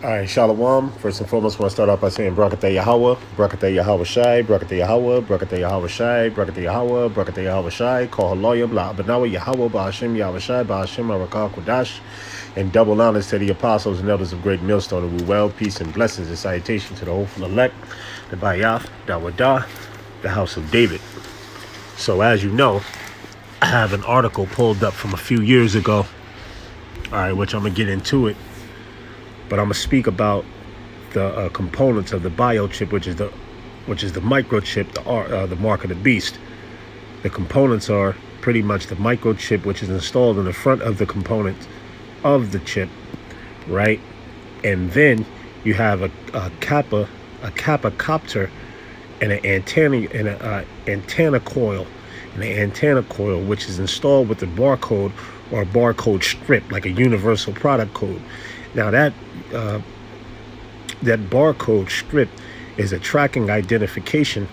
All right, Shalom. First and foremost, I want to start off by saying Brakatah Yahweh, Brakatah Yahweh Shai, Brakatah Yahweh, Brakatah Yahweh Shai, Brakatah Yahweh, Brakatah Yahweh Shai, Call Haloyim, La Abanawa Yahweh, Ba'ashem Yahweh Shai, Ba'ashem Arakah Kodash, and double honors to the apostles and elders of Great Millstone, who well, peace and blessings and salutation to the hopeful elect, the Bayath, Dawadah, the house of David. So, as you know, I have an article pulled up from a few years ago, all right, which I'm going to get into it. But I'm gonna speak about the components of the biochip, which is the microchip, the mark of the beast. The components are pretty much the microchip, which is installed in the front of the component of the chip, right? And then you have a kappa copter, and an antenna coil, which is installed with the barcode or barcode strip, like a universal product code. Now that barcode strip is a tracking identification,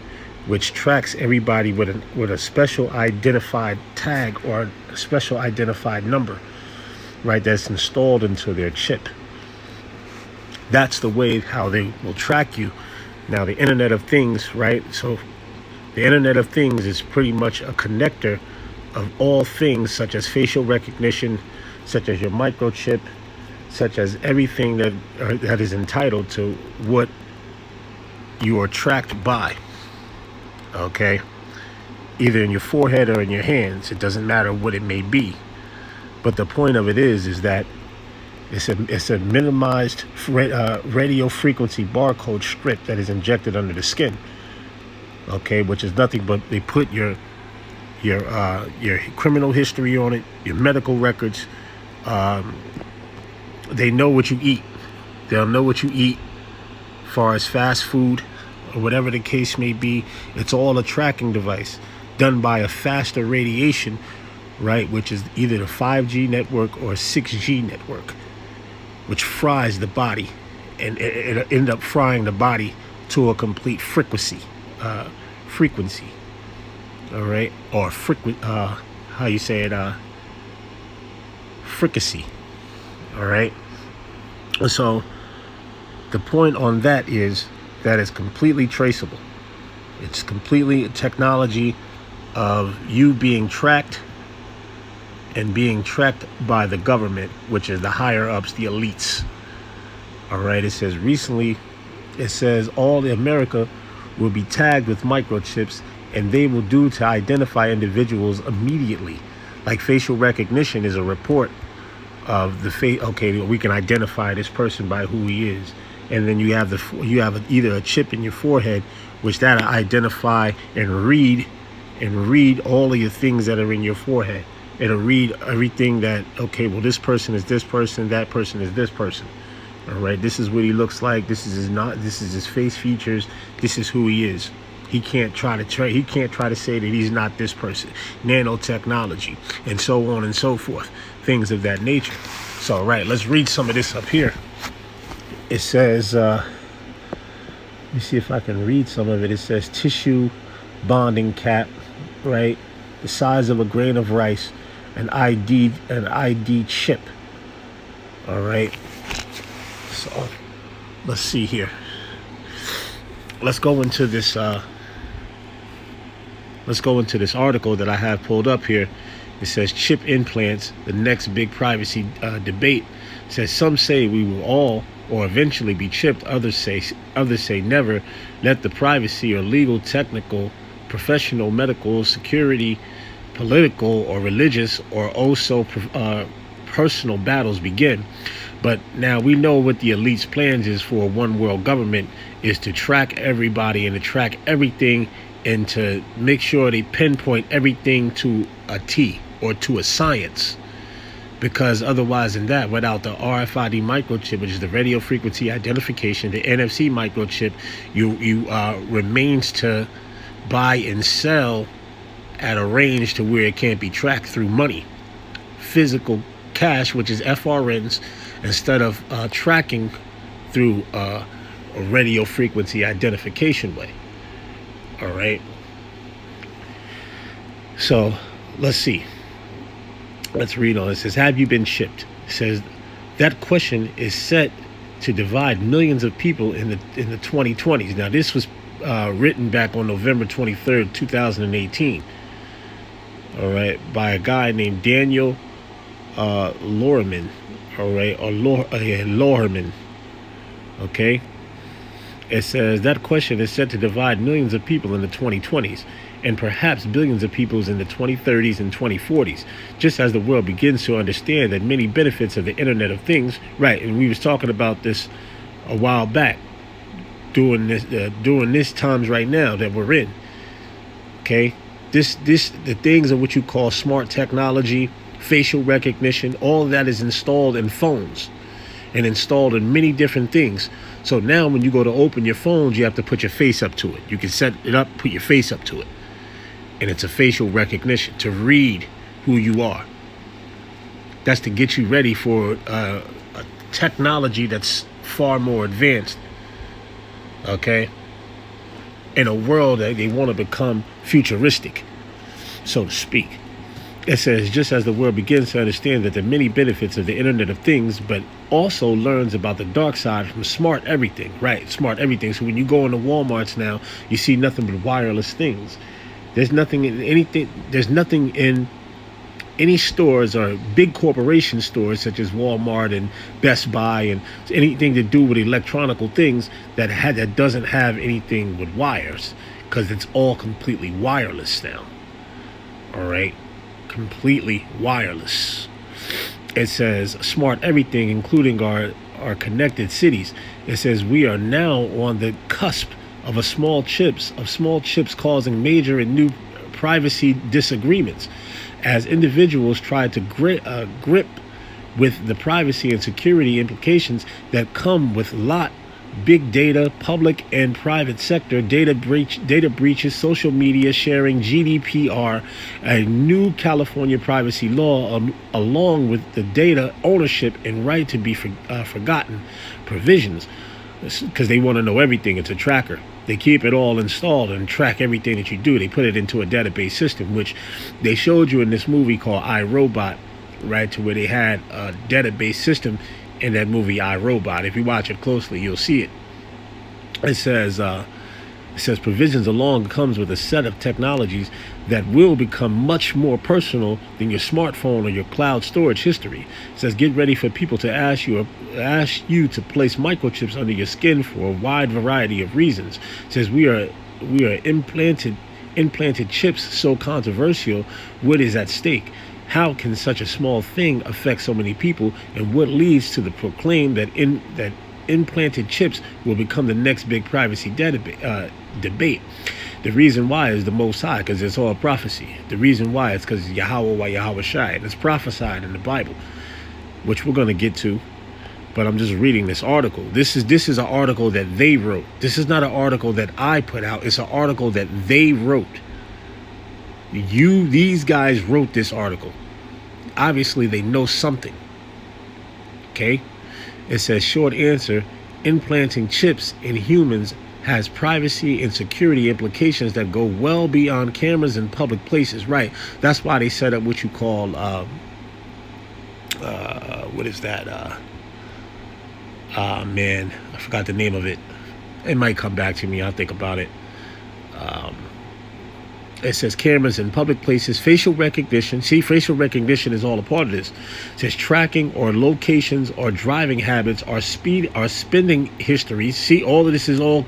which tracks everybody with a special identified tag or a special identified number, right? That's installed into their chip. That's the way how they will track you. Now the Internet of Things, right? So the Internet of Things is pretty much a connector of all things, such as facial recognition, such as your microchip, such as everything that is entitled to what you are tracked by, okay? Either in your forehead or in your hands. It doesn't matter what it may be. But the point of it is that it's a minimized radio frequency barcode strip that is injected under the skin, okay? Which is nothing but they put your criminal history on it, your medical records. They know what you eat. They'll know what you eat as far as fast food or whatever the case may be. It's all a tracking device done by a faster radiation, right? Which is either the 5G network or 6G network, which fries the body, and it end up frying the body to a complete frequency. All right? Or how you say it? Fricassee. All right. So the point on that is that it's completely traceable. It's completely a technology of you being tracked and being tracked by the government, which is the higher ups, the elites. All right. It says all of America will be tagged with microchips, and they will do to identify individuals immediately. Like facial recognition is a report of the face. Okay, we can identify this person by who he is, and then you have either a chip in your forehead, which that identify and read all of your things that are in your forehead. It'll read everything that, okay, well, this person is this person, that person is this person. All right, this is what he looks like. This is his face features. This is who he is. He can't try to say that he's not this person. Nanotechnology and so on and so forth. Things of that nature. So, all right, let's read some of this up here. It says, let me see if I can read some of it. It says tissue bonding cap, right? The size of a grain of rice, an ID chip. All right. So, let's see here. Let's go into this article that I have pulled up here. It says chip implants, the next big privacy debate. It says some say we will all or eventually be chipped. Others say never. Let the privacy or legal, technical, professional, medical, security, political, or religious, or also personal battles begin. But now we know what the elite's plans is for a one world government is to track everybody and to track everything and to make sure they pinpoint everything to a T or to a science. Because otherwise than that, without the RFID microchip, which is the radio frequency identification, the NFC microchip, you remains to buy and sell at a range to where it can't be tracked through money. Physical cash, which is FRNs, instead of tracking through a radio frequency identification way. All right. So let's see. Let's read on. It says, have you been shipped? It says that question is set to divide millions of people in the 2020s. Now, this was written back on November 23rd, 2018. All right, by a guy named Daniel Lohmann. All right, or Lohmann. Okay. It says that question is set to divide millions of people in the 2020s and perhaps billions of people in the 2030s and 2040s, just as the world begins to understand that many benefits of the Internet of Things. Right, and we was talking about this a while back, during this times right now that we're in. Okay, the things of what you call smart technology, facial recognition, all of that is installed in phones and installed in many different things. So now when you go to open your phones, you have to put your face up to it. You can set it up, put your face up to it. And it's a facial recognition to read who you are. That's to get you ready for a technology that's far more advanced. Okay? In a world that they want to become futuristic, so to speak. It says, just as the world begins to understand that the many benefits of the Internet of Things, but also learns about the dark side from smart everything, right? Smart everything. So when you go into Walmarts now, you see nothing but wireless things. There's nothing in any stores or big corporation stores such as Walmart and Best Buy and anything to do with electronical things that doesn't have anything with wires, because it's all completely wireless now. All right. Completely wireless. It says smart everything, including our connected cities. It says we are now on the cusp of small chips causing major and new privacy disagreements as individuals try to grip with the privacy and security implications that come with big data, public and private sector data breaches, social media sharing, GDPR, a new California privacy law, along with the data ownership and right to be forgotten provisions, because they want to know everything. It's a tracker. They keep it all installed and track everything that you do. They put it into a database system, which they showed you in this movie called iRobot, right, to where they had a database system in that movie iRobot. If you watch it closely, you'll see it. It says provisions along comes with a set of technologies that will become much more personal than your smartphone or your cloud storage history. It says get ready for people to ask you to place microchips under your skin for a wide variety of reasons. It says we are implanted chips so controversial. What is at stake? How can such a small thing affect so many people, and what leads to the proclaim that implanted chips will become the next big privacy debate? The reason why is the Most High, because it's all prophecy. The reason why is because Yahweh Shai. It's prophesied in the Bible, which we're going to get to. But I'm just reading this article. This is an article that they wrote. This is not an article that I put out. It's an article that they wrote. These guys wrote this article. Obviously, they know something. Okay? It says, short answer, implanting chips in humans has privacy and security implications that go well beyond cameras in public places. Right. That's why they set up what you call, what is that? Man, I forgot the name of it. It might come back to me. I'll think about it. It says cameras in public places, facial recognition. See, facial recognition is all a part of this. It says tracking or locations or driving habits or spending histories. See, all of this is all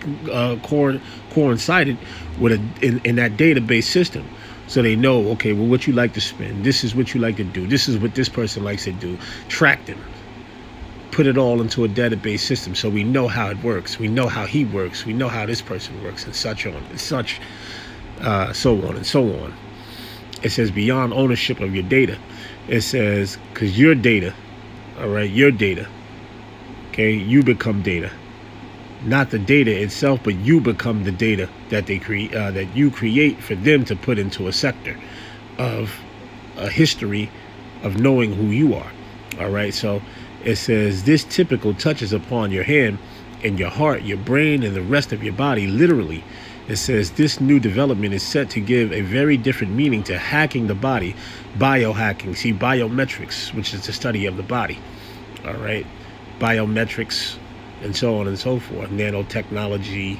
coincided with in that database system. So they know, okay, well, what you like to spend. This is what you like to do. This is what this person likes to do. Track them. Put it all into a database system so we know how it works. We know how he works. We know how this person works, and such on and such. So on and so on. It says beyond ownership of your data. It says because your data, all right, your data, okay, you become data, not the data itself, but you become the data that they create, that you create for them to put into a sector of a history of knowing who you are. All right, so it says this typical touches upon your hand and your heart, your brain, and the rest of your body, literally. It says this new development is set to give a very different meaning to hacking the body, biohacking. See, biometrics, which is the study of the body. All right, biometrics, and so on and so forth. Nanotechnology,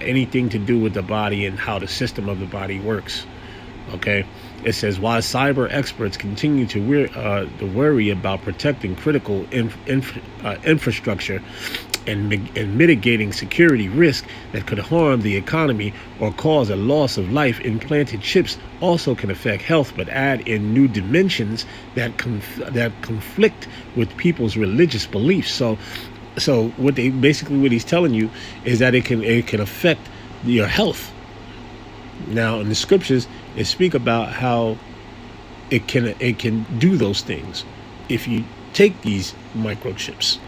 anything to do with the body and how the system of the body works. Okay, it says while cyber experts continue to worry about protecting critical infrastructure and mitigating security risk that could harm the economy or cause a loss of life, implanted chips also can affect health, but add in new dimensions that conflict with people's religious beliefs. So what he's telling you is that it can affect your health. Now, in the scriptures, it speak about how it can do those things if you take these microchips.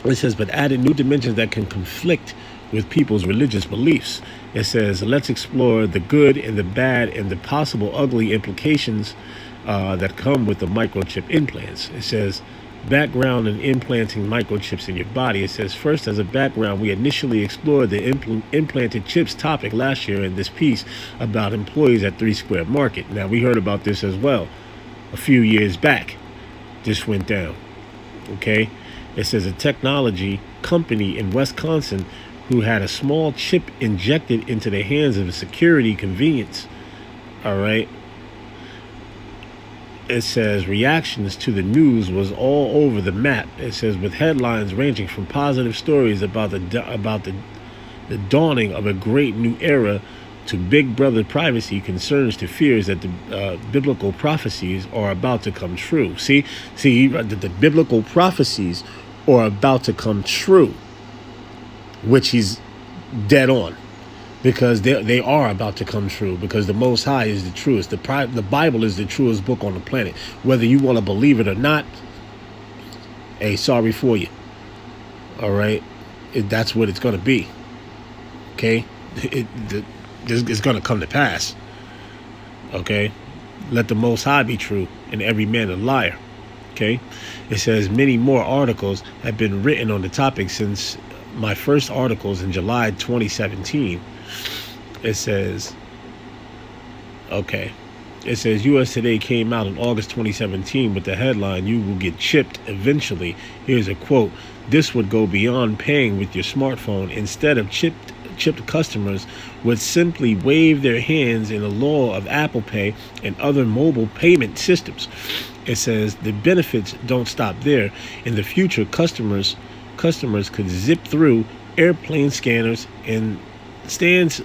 It says, but added new dimensions that can conflict with people's religious beliefs. It says, let's explore the good and the bad and the possible ugly implications that come with the microchip implants. It says, background in implanting microchips in your body. It says, first, as a background, we initially explored the implanted chips topic last year in this piece about employees at 3 Square Market. Now, we heard about this as well a few years back. This went down. Okay? It says a technology company in Wisconsin who had a small chip injected into the hands of a security convenience. All right. It says reactions to the news was all over the map. It says with headlines ranging from positive stories about the dawning of a great new era to Big Brother privacy concerns to fears that the biblical prophecies are about to come true. See, the biblical prophecies are about to come true, which he's dead on. Because they are about to come true, because the Most High is the truest. The Bible is the truest book on the planet. Whether you want to believe it or not, hey, sorry for you. All right? That's what it's going to be. Okay? It's going to come to pass. Okay? Let the Most High be true and every man a liar. Okay? It says many more articles have been written on the topic since my first articles in July 2017. It says, okay. It says US Today came out in August 2017 with the headline, "You will get chipped eventually." Here's a quote. "This would go beyond paying with your smartphone. Instead of chipped customers would simply wave their hands in the law of Apple Pay and other mobile payment systems." It says the benefits don't stop there. In the future, customers could zip through airplane scanners and sans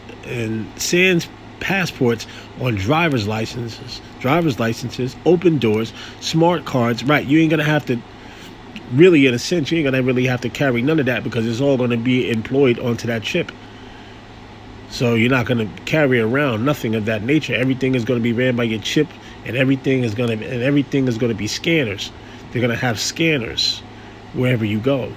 passports on driver's licenses, open doors, smart cards. Right, you ain't gonna have to really, in a sense, you ain't gonna really have to carry none of that because it's all gonna be employed onto that chip. So you're not gonna carry around nothing of that nature. Everything is gonna be ran by your chip, and everything is gonna be scanners. They're gonna have scanners wherever you go.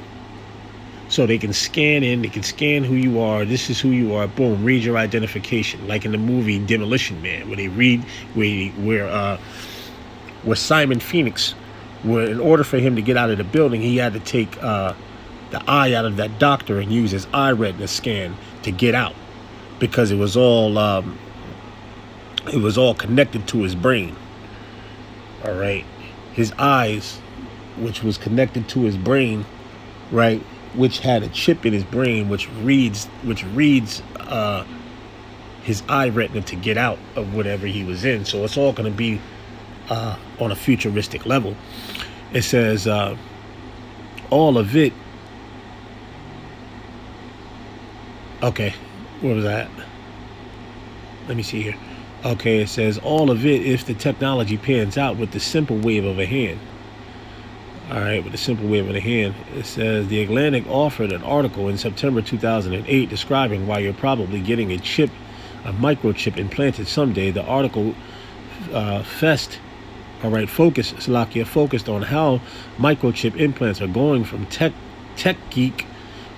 So they can scan in, they can scan who you are. This is who you are. Boom, read your identification. Like in the movie Demolition Man, where they read where Simon Phoenix, where in order for him to get out of the building, he had to take the eye out of that doctor and use his eye retina scan to get out, because it was all connected to his brain. All right, his eyes, which was connected to his brain, right, which had a chip in his brain, which reads his eye retina to get out of whatever he was in. So it's all going to be on a futuristic level. It says all of it. Okay, where was that? Let me see here. Okay, it says all of it if the technology pans out with the simple wave of a hand. All right, with a simple wave of the hand. It says The Atlantic offered an article in September 2008 describing why you're probably getting a microchip implanted someday. The article focused on how microchip implants are going from tech geek,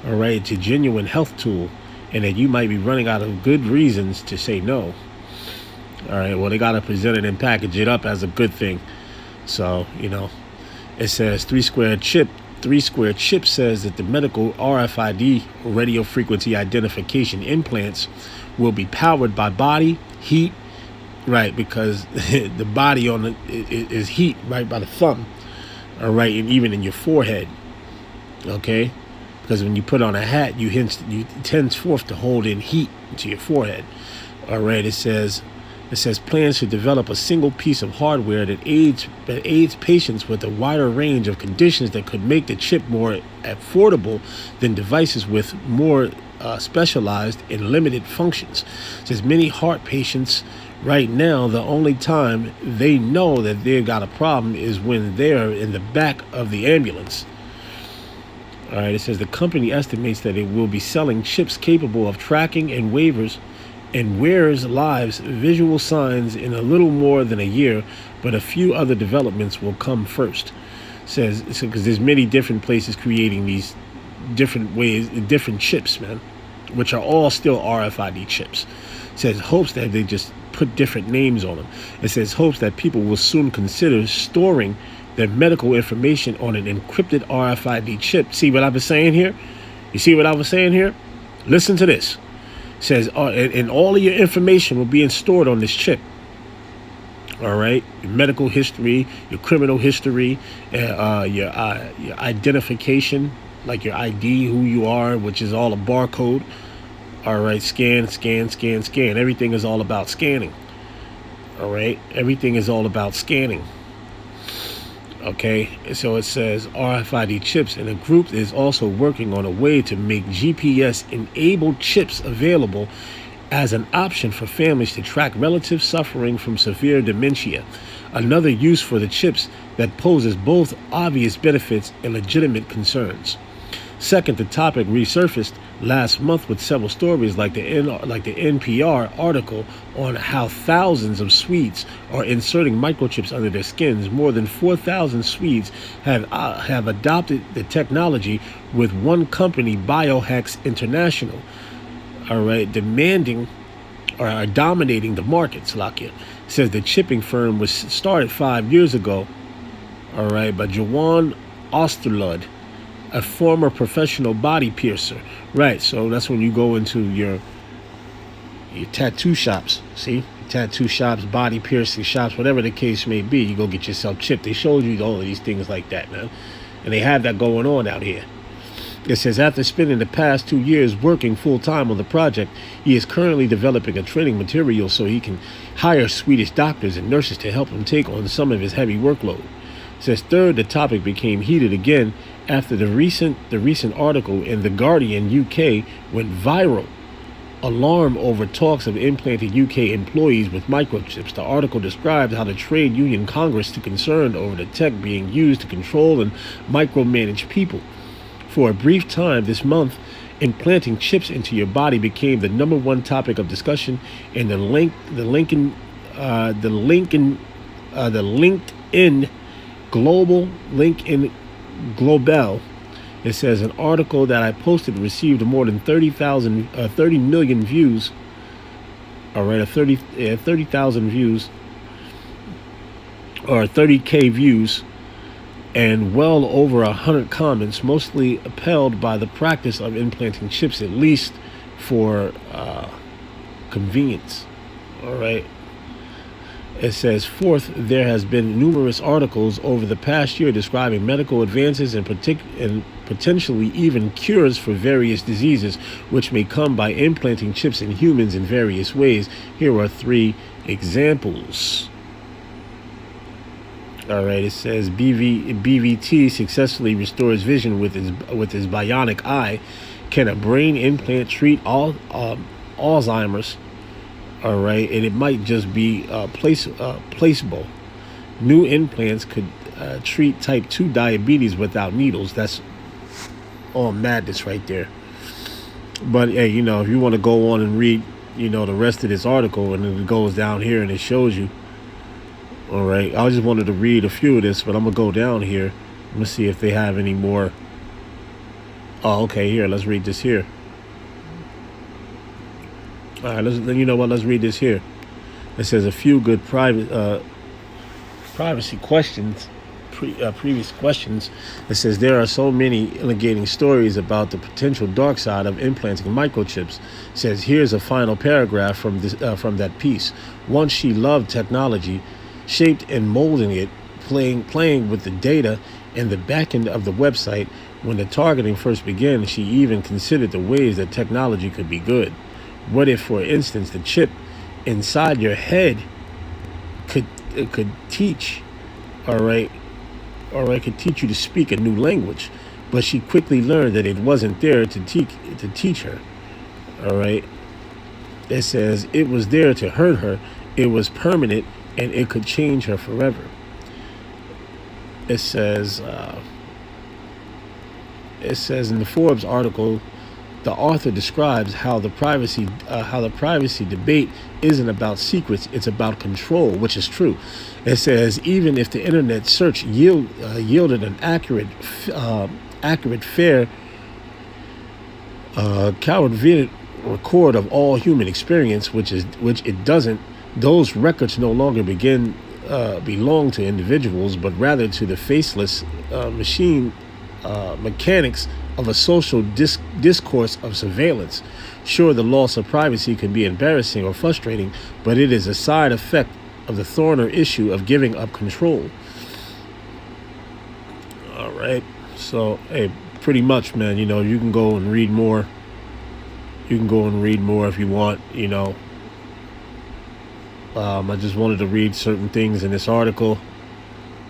all right, to genuine health tool, and that you might be running out of good reasons to say no. All right, well, they got to present it and package it up as a good thing. So, it says 3 Square Chip says that the medical RFID, radio frequency identification implants, will be powered by body heat, right? Because the body is heat, right, by the thumb, all right, and even in your forehead. Okay, because when you put on a hat, you henceforth to hold in heat to your forehead. All right, it says plans to develop a single piece of hardware that aids patients with a wider range of conditions that could make the chip more affordable than devices with more specialized and limited functions. It says many heart patients right now, the only time they know that they've got a problem is when they're in the back of the ambulance. All right, it says the company estimates that it will be selling chips capable of tracking and wearers' lives visual signs in a little more than a year, but a few other developments will come first. It says because there's many different places creating these different chips, man, which are all still RFID chips. It says hopes that they just put different names on them. It says hopes that people will soon consider storing their medical information on an encrypted RFID chip. See what I was saying here? You see what I was saying here? Listen to this. It says, and all of your information will be stored on this chip. All right, your medical history, your criminal history, your identification, like your ID, who you are, which is all a barcode. All right, scan. Everything is all about scanning. All right, everything is all about scanning. Okay, so it says RFID chips, and the group is also working on a way to make GPS-enabled chips available as an option for families to track relatives suffering from severe dementia. Another use for the chips that poses both obvious benefits and legitimate concerns. Second, the topic resurfaced last month with several stories like the NPR article on how thousands of Swedes are inserting microchips under their skins. More than 4,000 Swedes have adopted the technology, with one company, Biohacks International, all right, dominating the market. Slakia says the chipping firm was started 5 years ago, all right, by Johan Osterlund, a former professional body piercer. Right, so that's when you go into your tattoo shops, see? Tattoo shops, body piercing shops, whatever the case may be, you go get yourself chipped. They showed you all of these things like that, man. And they have that going on out here. It says after spending the past 2 years working full-time on the project, he is currently developing a training material so he can hire Swedish doctors and nurses to help him take on some of his heavy workload. It says third, the topic became heated again after the recent article in The Guardian UK went viral. Alarm over talks of implanting UK employees with microchips. The article described how the trade union Congress is concerned over the tech being used to control and micromanage people. For a brief time this month, implanting chips into your body became the number one topic of discussion in the LinkedIn Global. It says an article that I posted received more than 30 million views. All right, 30,000 views, or 30K views, and well over 100 comments, mostly upheld by the practice of implanting chips, at least for convenience. All right. It says, fourth, there has been numerous articles over the past year describing medical advances and potentially even cures for various diseases, which may come by implanting chips in humans in various ways. Here are 3 examples. All right, it says BVT successfully restores vision with his bionic eye. Can a brain implant treat Alzheimer's? All right, and it might just be placeable. New implants could treat type 2 diabetes without needles. That's all madness right there. But hey, if you want to go on and read, the rest of this article, and then it goes down here and it shows you. All right, I just wanted to read a few of this, but I'm gonna go down here. I'm gonna see if they have any more. Oh, okay, here, let's read this here. All right, let's read this here. It says a few good privacy questions, previous questions. It says there are so many alienating stories about the potential dark side of implanting microchips. It says here's a final paragraph from that piece. Once she loved technology, shaped and molding it, playing with the data In the back end of the website, when the targeting first began, she even considered the ways that technology could be good. What if, for instance, the chip inside your head could teach, could teach you to speak a new language? But she quickly learned that it wasn't there to teach her. All right. It says it was there to hurt her. It was permanent, and it could change her forever. It says in the Forbes article, the author describes how the privacy debate isn't about secrets; it's about control, which is true. It says even if the internet search yielded an accurate, fair, curated record of all human experience, which it doesn't, those records no longer belong to individuals, but rather to the faceless machine mechanics of a social discourse of surveillance. Sure, the loss of privacy can be embarrassing or frustrating, but it is a side effect of the thorny issue of giving up control. All right. So, hey, pretty much, man, you can go and read more. You can go and read more if you want, I just wanted to read certain things in this article.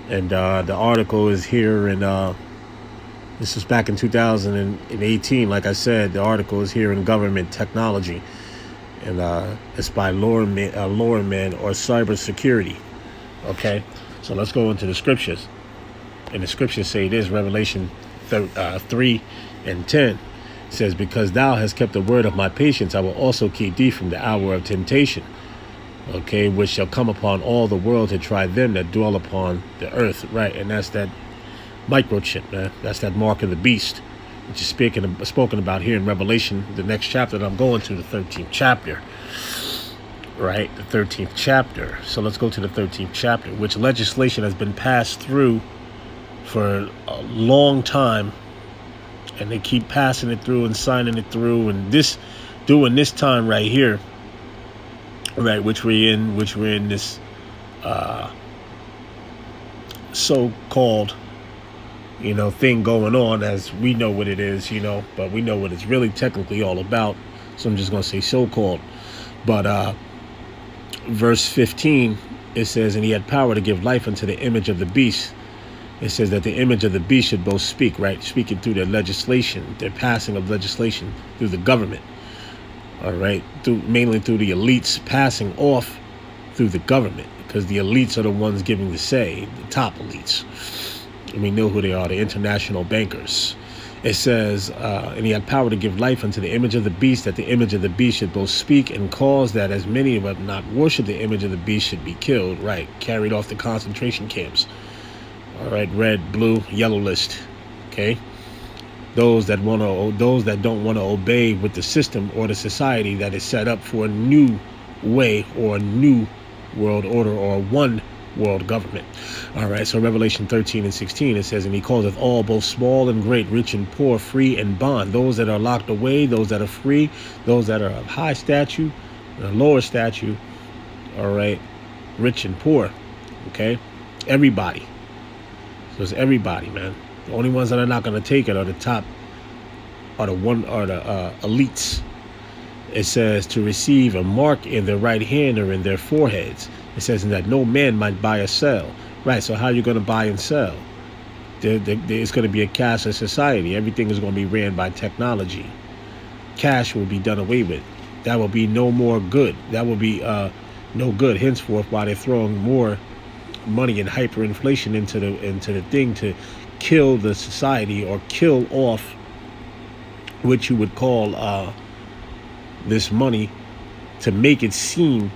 And the article is here, and this was back in 2018. Like I said, the article is here in Government Technology. And it's by Lowerman or Cybersecurity. Okay, so let's go into the scriptures. And the scriptures say this, Revelation 3:10. It says, because thou hast kept the word of my patience, I will also keep thee from the hour of temptation, okay, which shall come upon all the world to try them that dwell upon the earth. Right, and that's that microchip, man. That's that mark of the beast, which is spoken about here in Revelation, the next chapter that I'm going to, the 13th chapter. Right, the 13th chapter. So let's go to the 13th chapter, which legislation has been passed through for a long time. And they keep passing it through and signing it through, and doing this time right here, right, which we're in this so-called, thing going on, as we know what it is, but we know what it's really technically all about. So I'm just gonna say so-called. But verse 15, it says, and he had power to give life unto the image of the beast. It says that the image of the beast should both speak, right? Speaking through their legislation, their passing of legislation through the government. All right. Mainly through the elites passing off through the government, because the elites are the ones giving the say, the top elites. And we know who they are, the international bankers. It says, and he had power to give life unto the image of the beast, that the image of the beast should both speak and cause that as many of them not worship the image of the beast should be killed, right? Carried off to concentration camps. All right, red, blue, yellow list. Okay, those that don't want to obey with the system or the society that is set up for a new way or a new world order or one world government. All right, so Revelation 13:16, it says, and he calleth all, both small and great, rich and poor, free and bond, those that are locked away, those that are free, those that are of high stature, lower stature. All right, rich and poor. Okay, everybody. So it's everybody, man. The only ones that are not going to take it are the top, are the elites. It says to receive a mark in their right hand or in their foreheads. It says that no man might buy or sell. Right, so how are you going to buy and sell? There's going to be a cashless society. Everything is going to be ran by technology. Cash will be done away with. That will be no more good. That will be no good henceforth, while they're throwing more money and hyperinflation into the thing to kill the society or kill off what you would call this money, to make it seem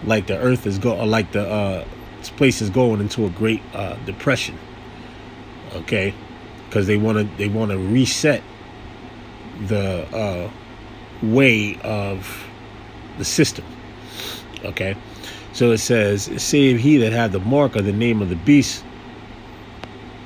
like the earth is this place is going into a great depression. Okay, because they want to reset the way of the system. Okay. So it says, save he that had the mark of the name of the beast.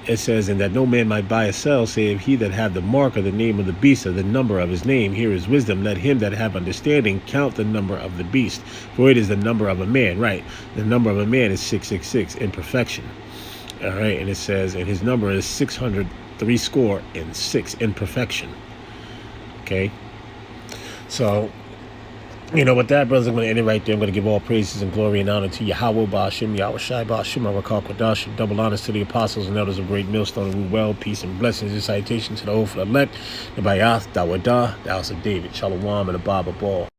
It says, and that no man might buy or sell, save he that had the mark of the name of the beast, of the number of his name. Here is wisdom. Let him that have understanding count the number of the beast, for it is the number of a man. Right. The number of a man is 666 in perfection. All right, and it says, and his number is 606 in perfection. Okay, so with that, brothers, I'm going to end it right there. I'm going to give all praises and glory and honor to Yahweh Ba'ashim, Yahweh Shai Ba'ashim, Arakal Kodash, double honors to the apostles and elders of Great Millstone, and well, peace and blessings and citation to the Ophel elect, the Bayath, Dawadah, the House of David, Shalom, and the Baba Ball.